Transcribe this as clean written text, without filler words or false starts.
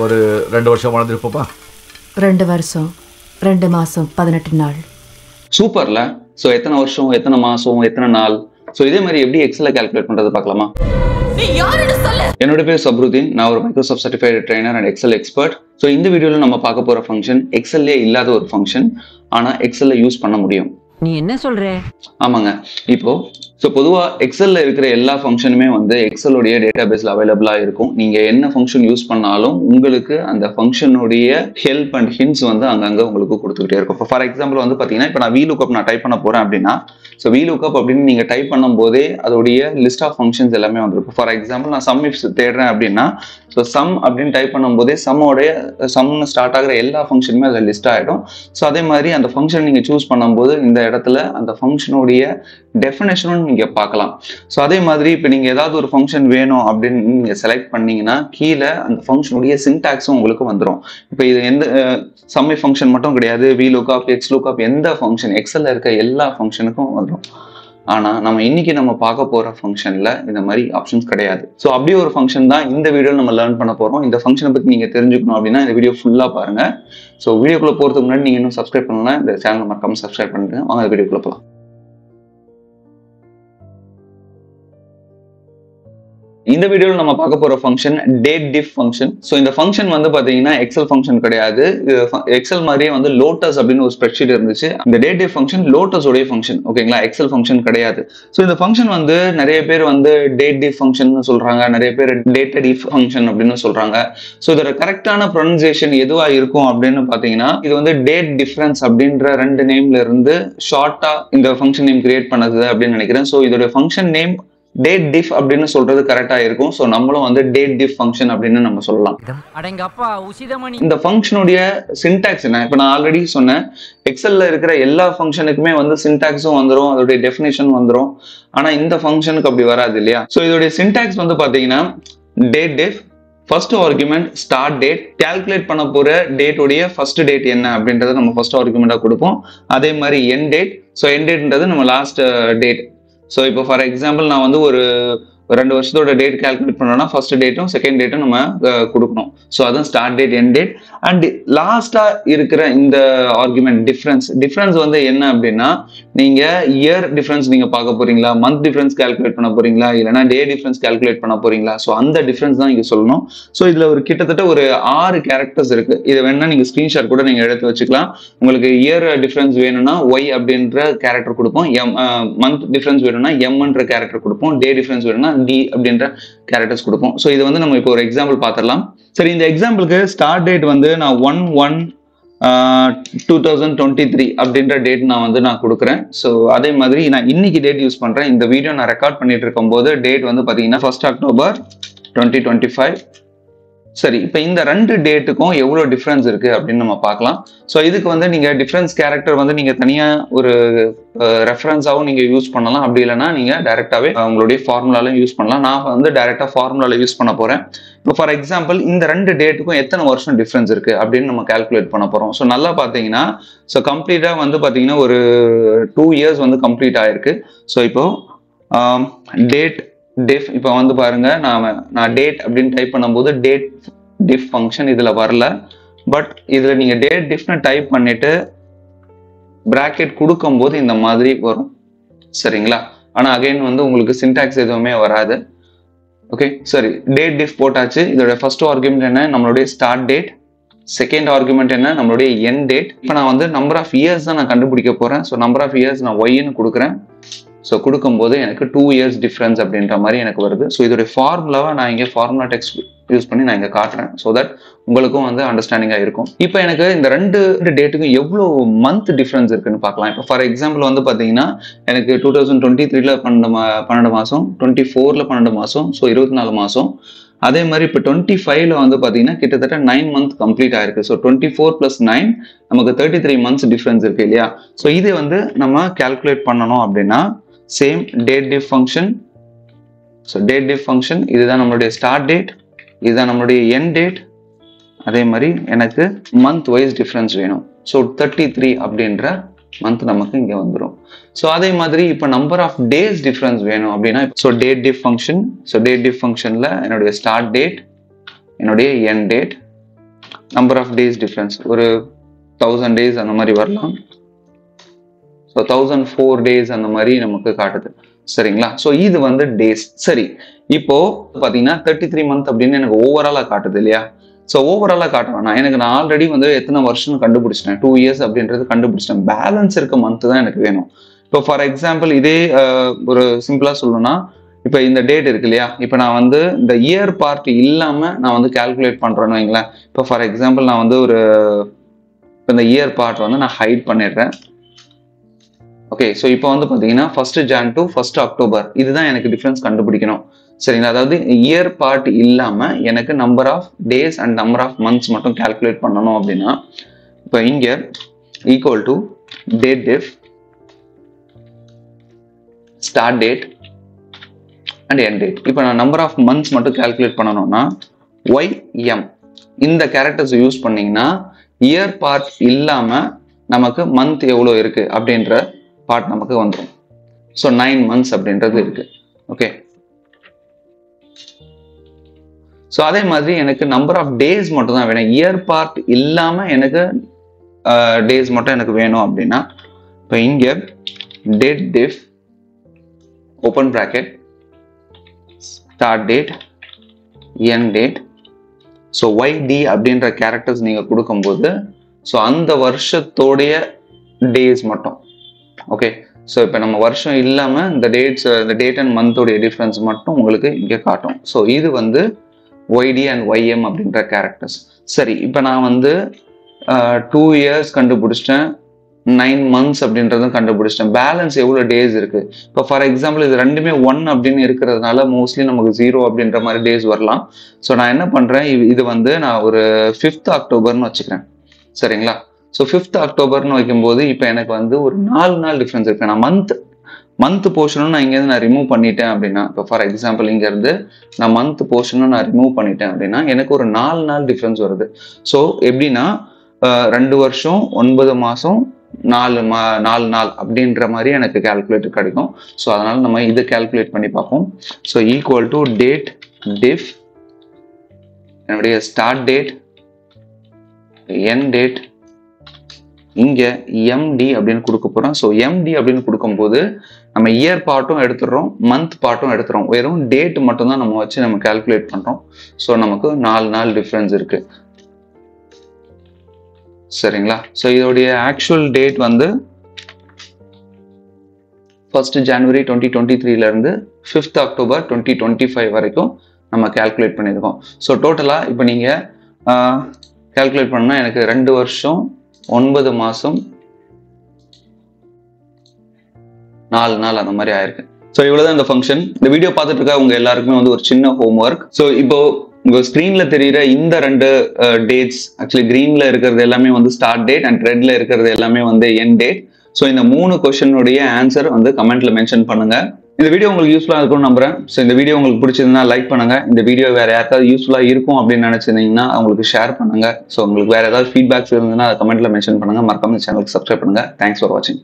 ஒரு 2 வருஷம் வாழ்ந்துருப்போப்பா. 2 வருஷம் 2 மாசம் 18 நாள். சூப்பர்ல. ஸோ எத்தனை வருஷம், எத்தனை மாசம், எத்தனை நாள், ஸோ இதே மாதிரி எப்படி எக்ஸலை கால்குலேட் பண்றது பார்க்கலாமா? என்னோட பேர் சப்ருதீன். நான் ஒரு Microsoft certified trainer and Excel expert. So இந்த வீடியோவில் நம்ம பார்க்க போற ஃபங்க்ஷன் எக்ஸல்லே இல்லாத ஒரு ஃபங்க்ஷன், ஆனால் எக்ஸல்ல யூஸ் பண்ண முடியும். நீ என்ன சொல்ற? ஆமாங்க. இப்போ பொதுவா எக்ஸல்ல இருக்கிற எல்லா ஃபங்க்ஷனுமே வந்து எக்ஸலோடைய டேட்டா பேஸ்ல அவைலபிளா இருக்கும். நீங்க என்ன ஃபங்க்ஷன் யூஸ் பண்ணாலும் உங்களுக்கு அந்த ஃபங்க்ஷனுடைய ஹெல்ப் அண்ட் ஹிண்ட்ஸ் வந்து அங்கங்க உங்களுக்கு கொடுத்துக்கிட்டே இருக்கும். இப்போ ஃபார் எக்ஸாம்பிள் வந்து பாத்தீங்கன்னா, இப்போ நான் VLOOKUP நான் டைப் பண்ண போறேன் அப்படின்னா, ஸோ VLOOKUP அப்படின்னு நீங்க டைப் பண்ணும் போதே அதோடைய லிஸ்ட் ஆஃப் ஃபங்க்ஷன்ஸ் எல்லாமே வந்துருக்கும். ஃபார் எக்ஸாம்பிள் நான் சம் இஃப்ஸ் தேடுறேன் அப்படின்னா, ஸோ சம் அப்படின்னு டைப் பண்ணும் போதே சம்னு ஸ்டார்ட் ஆகிற எல்லா ஃபங்க்ஷனுமே அதில் லிஸ்ட் ஆகிடும். ஸோ அதே மாதிரி அந்த ஃபங்க்ஷன் நீங்கள் சூஸ் பண்ணும்போது இந்த இடத்துல அந்த ஃபங்க்ஷனுடைய டெஃபினேஷனும் நீங்கள் பார்க்கலாம். ஸோ அதே மாதிரி இப்போ நீங்கள் ஏதாவது ஒரு ஃபங்க்ஷன் வேணும் அப்படின்னு நீங்கள் செலக்ட் பண்ணீங்கன்னா கீழே அந்த ஃபங்க்ஷனுடைய சின்டாக்ஸும் உங்களுக்கு வந்துடும். இப்போ இது எந்த சம்மி ஃபங்க்ஷன் மட்டும் கிடையாது, VLOOKUP, XLOOKUP, எந்த ஃபங்க்ஷன் எக்ஸல்ல இருக்க எல்லா ஃபங்க்ஷனுக்கும் வந்துடும். ஆனா நம்ம பார்க்க போற ஃபங்க்ஷன்ல இந்த மாதிரி ஆப்ஷன்ஸ் கிடையாது. ஸோ அப்படியே ஒரு ஃபங்க்ஷன் தான் இந்த வீடியோ நம்ம லேர்ன் பண்ண போறோம். இந்த ஃபங்க்ஷனை பத்தி நீங்க தெரிஞ்சுக்கணும் அப்படின்னா இந்த வீடியோ ஃபுல்லா பாருங்க. ஸோ வீடியோக்குள்ள போறதுக்கு முன்னாடி நீங்க இன்னும் சப்ஸ்கிரைப் பண்ணலாம், இந்த சேனல் மறக்காம சப்ஸ்கிரைப் பண்ணிட்டு வாங்க வீடியோக்குள்ள போகலாம். இந்த வீடியோல நம்ம பார்க்க போற function date diff function. So இந்த ஃபங்க்ஷன் வந்து பாத்தீங்கன்னா எக்ஸல் ஃபங்க்ஷன் கிடையாது. எக்ஸல் மாதிரியே வந்து லோட்டஸ் அப்படின்னு ஒரு ஸ்ப்ரெட்ஷீட் இருந்துச்சு. இந்த டேட் டிஃப் ஃபங்க்ஷன் லோட்டஸ் உடைய ஃபங்க்ஷன், ஓகேங்களா, எக்ஸல் ஃபங்க்ஷன் கிடையாது. ஸோ இந்த ஃபங்க்ஷன் வந்து நிறைய பேர் வந்து டேட் டிஃப் ஃபங்க்ஷன் சொல்றாங்க, நிறைய பேர் டேட்டட் இஃப் ஃபங்க்ஷன் அப்படின்னு சொல்றாங்க. ஸோ இதோட கரெக்டான ப்ரொனன்சியேஷன் எதுவா இருக்கும் அப்படின்னு பாத்தீங்கன்னா, இது வந்து டேட் டிஃபரன்ஸ் அப்படின்ற 2 நேம்ல இருந்து ஷார்ட்டா இந்த ஃபங்க்ஷன் நேம் கிரியேட் பண்ணது அப்படின்னு நினைக்கிறேன். ஸோ இதோட ஃபங்க்ஷன் நேம் டேட் டிஃப் அப்படின்னு சொல்றது கரெக்டா இருக்கும். ஸோ நம்மளும் வந்து டேட் டிஃப் ஃபங்க்ஷன் அப்படின்னு நம்ம சொல்லலாம். இந்த ஃபங்க்ஷனுடைய சின்டாக்ஸ் என்ன? இப்போ நான் ஆல்ரெடி சொன்னேன், எக்ஸல்ல இருக்கிற எல்லா ஃபங்க்ஷனுக்குமே வந்து சின்டாக்ஸும் வந்துடும், அதோடைய டெஃபினேஷன் வந்துடும். ஆனா இந்த ஃபங்க்ஷனுக்கு அப்படி வராது இல்லையா? ஸோ இதோடைய சின்டாக்ஸ் வந்து பாத்தீங்கன்னா date diff, first argument start date, calculate பண்ண போற டேட்டோடைய ஃபர்ஸ்ட் டேட் என்ன அப்படின்றத நம்ம ஃபர்ஸ்ட் ஆர்குமெண்டா கொடுப்போம். அதே மாதிரி எண்ட் டேட். ஸோ எண்ட் டேட்ன்றது நம்ம லாஸ்ட் டேட். ஸோ இப்போ ஃபார் எக்ஸாம்பிள் நான் வந்து ஒரு 2 வருஷத்தோட டேட் கால்குலேட் பண்ணோம்னா ஃபர்ஸ்ட் டேட்டும் செகண்ட் டேட்டும் நம்ம கொடுக்கணும். ஸோ அதான் start date, end date. And லாஸ்டா இருக்கிற இந்த ஆர்குமெண்ட் டிஃபரன்ஸ் வந்து என்ன அப்படின்னா, நீங்க இயர் டிஃபரன்ஸ் நீங்க பார்க்க போறீங்களா, மந்த் டிஃபரன்ஸ் கால்குலேட் பண்ண போறீங்களா, இல்லைன்னா டே டிஃபரன்ஸ் கால்குலேட் பண்ண போறீங்களா, ஸோ அந்த டிஃபரன்ஸ் தான் இங்க சொல்லணும். ஸோ இதுல கிட்டத்தட்ட ஒரு 6 கேரக்டர்ஸ் இருக்கு. இதை வேணா நீங்க ஸ்கிரீன்ஷாட் கூட நீங்க எடுத்து வச்சுக்கலாம். உங்களுக்கு இயர் டிஃபரன்ஸ் வேணும்னா Y அப்படின்ற கேரக்டர் கொடுப்போம், மந்த் டிஃபரன்ஸ் வேணும்னா Mன்ற கேரக்டர் கொடுப்போம், டே டிஃபரன்ஸ் வேணும்னா D அப்படின்ற கேரக்டர்ஸ் கொடுப்போம். ஸோ இது வந்து நம்ம இப்போ ஒரு எக்ஸாம்பிள் பார்த்துடலாம். சரி, இந்த எக்ஸாம்பிளுக்கு ஸ்டார்ட் டேட் வந்து நான் 1/1/2023 அப்படின்ற டேட் நான் கொடுக்குறேன். ஸோ அதே மாதிரி நான் இன்னைக்கு டேட் யூஸ் பண்றேன். இந்த வீடியோ நான் ரெக்கார்ட் பண்ணிட்டு இருக்கும் போது டேட் வந்து பாத்தீங்கன்னா 1 October 2025. சரி, இப்போ இந்த 2 டேட்டுக்கும் எவ்வளவு டிஃபரன்ஸ் இருக்கு அப்படின்னு நம்ம பார்க்கலாம். ஸோ இதுக்கு வந்து நீங்க டிஃபரன்ஸ் கேரக்டர் வந்து நீங்க தனியா ஒரு ரெஃபரன்ஸாகவும் நீங்க யூஸ் பண்ணலாம். அப்படி இல்லைன்னா நீங்க டைரக்டாவே உங்களுடைய ஃபார்முலாலையும் யூஸ் பண்ணலாம். நான் வந்து டைரக்டா ஃபார்முலால யூஸ் பண்ண போறேன். இப்போ ஃபார் எக்ஸாம்பிள் இந்த 2 டேட்டுக்கும் எத்தனை வருஷம் டிஃபரன்ஸ் இருக்கு அப்படின்னு நம்ம கால்குலேட் பண்ண போறோம். ஸோ நல்லா பாத்தீங்கன்னா, ஸோ கம்ப்ளீட்டா வந்து பாத்தீங்கன்னா ஒரு 2 years வந்து கம்ப்ளீட் ஆயிருக்கு. ஸோ இப்போ டேட் டிஃப் இப்போ வந்து பாருங்க, நான் டேட் அப்படின்னு டைப் பண்ணும்போது டேட் டிஃப் ஃபங்க்ஷன் இதுல வரல. பட் இதுல நீங்க டேட் டிஃப்னு டைப் பண்ணிட்டு பிராக்கெட் கொடுக்கும் போது இந்த மாதிரி வரும், சரிங்களா? ஆனா அகைன் வந்து உங்களுக்கு சின்டாக்ஸ் எதுவுமே வராது. ஓகே, சரி, டேட் டிஃப் போட்டாச்சு. இதோட ஃபர்ஸ்ட் ஆர்குமெண்ட் என்ன? நம்மளுடைய ஸ்டார்ட் டேட். செகண்ட் ஆர்குமெண்ட் என்ன? நம்மளுடைய எண்ட் டேட். இப்போ நான் வந்து நம்பர் ஆஃப் இயர்ஸ் தான் நான் கண்டுபிடிக்க போறேன். ஸோ நம்பர் ஆஃப் இயர்ஸ் நான் ஒய்ன்னு கொடுக்குறேன். ஸோ கொடுக்கும்போது எனக்கு 2 years டிஃபரன்ஸ் அப்படின்ற மாதிரி எனக்கு வருது. ஸோ இதோடைய ஃபார்முலாவை நான் இங்கே ஃபார்முலா டெக்ஸ்ட் யூஸ் பண்ணி நான் இங்கே காட்டுறேன். ஸோ தட் உங்களுக்கும் வந்து அண்டர்ஸ்டாண்டிங்காக இருக்கும். இப்போ எனக்கு இந்த 2 டேட்டுக்கும் எவ்வளோ மந்த் டிஃபரன்ஸ் இருக்குன்னு பார்க்கலாம். இப்போ ஃபார் எக்ஸாம்பிள் வந்து பார்த்தீங்கன்னா, எனக்கு 2023ல 12 மாதம், 24ல 12 மாதம், ஸோ 24 மாதம். அதே மாதிரி இப்போ 25ல வந்து பார்த்தீங்கன்னா கிட்டத்தட்ட 9 months கம்ப்ளீட் ஆயிருக்கு. ஸோ 24 + 9 நமக்கு 33 months டிஃபரன்ஸ் இருக்கு இல்லையா? ஸோ இது வந்து நம்ம கால்குலேட் பண்ணணும் அப்படின்னா same date diff function. So date diff function இதுதான் நம்மளுடைய ஸ்டார்ட் டேட், இதுதான் நம்மளுடைய எண்ட் டேட். அதே மாதிரி எனக்கு மந்த் வைஸ் டிஃபரன்ஸ் வேணும். ஸோ 33 அப்படின்ற மந்த் நமக்கு இங்க வந்துடும். ஸோ அதே மாதிரி இப்போ நம்பர் ஆஃப் டேஸ் டிஃபரன்ஸ் வேணும் அப்படின்னா, so date diff function. So date diff ஃபங்க்ஷன்ல என்னுடைய ஸ்டார்ட் டேட், என்னுடைய end date, number of days difference ஒரு 1000 days அந்த மாதிரி வரலாம். ஸோ 1004 days அந்த மாதிரி நமக்கு காட்டுது. சரிங்களா? ஸோ இது வந்து டேஸ். சரி, இப்போ பார்த்தீங்கன்னா 33 month அப்படின்னு எனக்கு ஓவராலாக காட்டுது இல்லையா? ஸோ ஓவராலாக காட்டுவேன் எனக்கு நான் ஆல்ரெடி வந்து எத்தனை வருஷம் கண்டுபிடிச்சிட்டேன், 2 years அப்படின்றது கண்டுபிடிச்சிட்டேன். பேலன்ஸ் இருக்க மந்த் தான் எனக்கு வேணும். இப்போ ஃபார் எக்ஸாம்பிள் இதே ஒரு சிம்பிளா சொல்லணும்னா, இப்போ இந்த டேட் இருக்கு இல்லையா, இப்போ நான் வந்து இந்த இயர் பார்ட் இல்லாம நான் வந்து கால்குலேட் பண்றேன்னு வைங்களேன். இப்போ ஃபார் எக்ஸாம்பிள் நான் வந்து ஒரு இந்த இயர் பார்ட் வந்து நான் ஹைட் பண்ணிடுறேன். ஓகே, ஸோ இப்போ வந்து பார்த்தீங்கன்னா 1st Jan to 1st October இதுதான் எனக்கு டிஃபரன்ஸ் கண்டுபிடிக்கணும். சரிங்களா? அதாவது இயர் பார்ட் இல்லாம எனக்கு number of days and number of months மட்டும் கால்குலேட் பண்ணணும் அப்படின்னா, இப்போ இங்க equal to date diff start date and end date. இப்போ நான் நம்பர் ஆஃப் மந்த்ஸ் மட்டும் கால்குலேட் பண்ணணும்னா YM இந்த கேரக்டர்ஸ் யூஸ் பண்ணீங்கன்னா இயர் பார்ட் இல்லாம நமக்கு மந்த் எவ்வளோ இருக்கு அப்படின்ற பார்ட் நமக்கு வந்துடும். ஸோ 9 months அப்படின்றது இருக்கு. ஓகே, ஸோ அதே மாதிரி எனக்கு நம்பர் ஆஃப் டேஸ் மட்டும் தான் வேணும், இயர் பார்ட் இல்லாம எனக்கு டேஸ் மட்டும் எனக்கு வேணும் அப்படின்னா, இப்போ இங்க date diff open bracket start date end date. So YD அப்படின்ற கேரக்டர்ஸ் நீங்க கொடுக்கும்போது ஸோ அந்த வருஷத்தோடைய டேஸ் மட்டும். ஓகே, ஸோ இப்போ நம்ம வருஷம் இல்லாம இந்த டேட்ஸ், இந்த டேட் அண்ட் மந்தோடைய டிஃபரன்ஸ் மட்டும் உங்களுக்கு இங்கே காட்டும். ஸோ இது வந்து YD அண்ட் YM அப்படின்ற கேரக்டர்ஸ். சரி, இப்போ நான் வந்து 2 years கண்டுபிடிச்சிட்டேன், 9 months அப்படின்றதும் கண்டுபிடிச்சிட்டேன். பேலன்ஸ் எவ்வளோ டேஸ் இருக்கு? இப்போ ஃபார் எக்ஸாம்பிள் இது ரெண்டுமே 1 அப்படின்னு இருக்கிறதுனால மோஸ்ட்லி நமக்கு 0 அப்படின்ற மாதிரி டேஸ் வரலாம். ஸோ நான் என்ன பண்றேன், இது வந்து நான் ஒரு 5th Octoberன்னு வச்சுக்கிறேன். சரிங்களா? ஸோ 5th Octoberன்னு வைக்கும்போது இப்போ எனக்கு வந்து ஒரு 4 நாள் டிஃபரன்ஸ் இருக்கு. நான் மந்த் போர்ஷனும் நான் இங்கேருந்து நான் ரிமூவ் பண்ணிட்டேன் அப்படின்னா, இப்போ ஃபார் எக்ஸாம்பிள் இங்கேருந்து நான் மந்த் போர்ஷனும் நான் ரிமூவ் பண்ணிட்டேன் அப்படின்னா எனக்கு ஒரு 4 நாள் டிஃபரன்ஸ் வருது. ஸோ எப்படின்னா 2 வருஷம் 9 மாசம் 4 நாள் அப்படின்ற மாதிரி எனக்கு கால்குலேட் கிடைக்கும். ஸோ அதனால நம்ம இதை கால்குலேட் பண்ணி பார்ப்போம். ஸோ ஈக்குவல் டு டேட் டிஃப் என்னுடைய ஸ்டார்ட் டேட் எண்ட் டேட் இங்க MD அப்படின்னு கொடுக்க போறோம். ஸோ MD அப்படின்னு கொடுக்கும்போது நம்ம இயர் பார்ட்டும் எடுத்துடுறோம், மந்த் பார்ட்டும் எடுத்துறோம், வெறும் டேட் மட்டும் தான் நம்ம வச்சு நம்ம கால்குலேட் பண்றோம். ஸோ நமக்கு 4 நாள் டிஃபரன்ஸ் இருக்கு. சரிங்களா? ஸோ இதோடைய ஆக்சுவல் டேட் வந்து 1st January 2023ல இருந்து 5th October 2025 வரைக்கும் நம்ம கால்குலேட் பண்ணியிருக்கோம். ஸோ டோட்டலா இப்போ நீங்க கால்குலேட் பண்ணா எனக்கு 2 வருஷம் 9 மாசம் 4 நாள் அந்த மாதிரி ஆயிருக்கு. ஸோ இவ்வளவுதான் இந்த ஃபங்க்ஷன். இந்த வீடியோ பார்த்துட்டு இருக்க உங்க எல்லாருக்குமே வந்து ஒரு சின்ன ஹோம்ஒர்க். ஸோ இப்போ உங்க ஸ்கிரீன்ல தெரியுற இந்த 2 டேட்ஸ், ஆக்சுவலி கிரீன்ல இருக்கிறது எல்லாமே வந்து ஸ்டார்ட் டேட் அண்ட் ரெட்ல இருக்கிறது எல்லாமே வந்து எண்ட் டேட். ஸோ இந்த 3 கொஸ்டினுடைய ஆன்சர் வந்து கமெண்ட்ல மென்ஷன் பண்ணுங்க. இந்த வீடியோ உங்களுக்கு யூஸ்ஃபுல்லா இருக்கும்னு நம்புறேன். ஸோ இந்த வீடியோ உங்களுக்கு பிடிச்சிருந்தா லைக் பண்ணுங்க. இந்த வீடியோ வேற யாருக்காவது யூஸ்ஃபுல்லா இருக்கும் அப்படின்னு நினைச்சிருந்தீங்கன்னா அவங்களுக்கு ஷேர் பண்ணுங்க. ஸோ உங்களுக்கு வேற ஏதாவது ஃபீட்பேக்ஸ் இருந்ததுன்னா அதை கமெண்ட்ல மென்ஷன் பண்ணுங்க. மறக்காம சேனலுக்கு சப்ஸ்கிரைப் பண்ணுங்க. தேங்க்ஸ் ஃபார் வாட்சிங்.